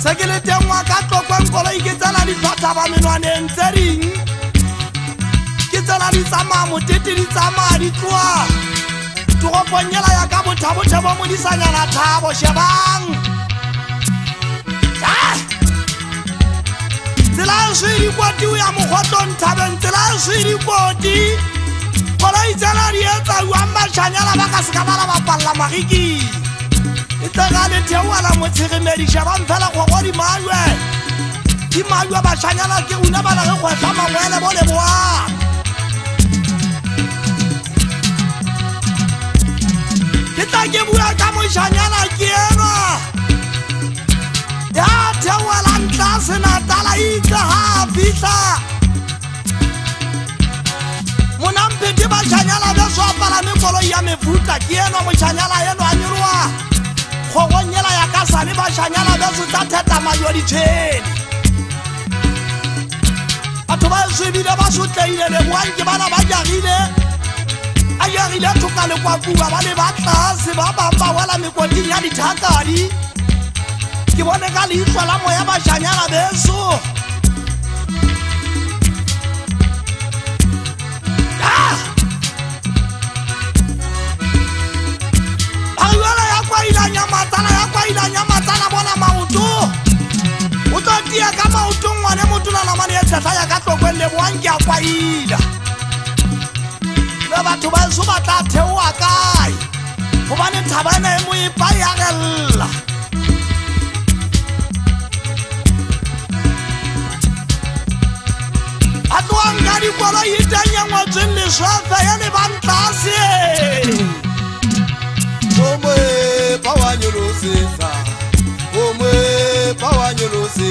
Sekele tengwa ka tlokwen koloi ke tsela di tlhwatlha ba menwaneng tse ring ke tsela di tsamaya motete di tsamaya di tloa toroponyela ya ka bothabothe bo modisanyana thabo shebang tsela e swe dikoti o ya mogotlong thabeng tsela e swe dikoti koloi tsela di etsa uang bashanyala ba ka seka bala ba palla magiki Itagale tewa motshiremedi shebang fela go go di malwa bashanyala ke una bana ge go tlama ngwele bo le boa ke tla ke bua ka moshanyala ke ena ya tewa la ntla sena tala ika ha fitla monampe ke bashanyala ba so pala me kolo ya mefuta ke ena moshanyala eno anyirwa Khogonyela ya ka sane ba shanyala ba se tata mayo di tsheni Batho ba swebile ba sotleile le boanke bana ba jagile a jagile thoka le kwa kuba ba le ba tlase ba bamba wala mekoting ya dithakadi ke bone ka leihlo la moya ba shanyala beso Nyamatsana bona mauto o tlo tia ka mauto ngwane motho la namane ya tshata ya ka tlokwele boanke a kwaila ba batho ba so ba tla theoa kae go bane thabana e mo e pa ya gella atloang ka dikolo itanya ngwatseng le swafa ya le bantlase Pawanyulusi, Ome, Pawanyulusi,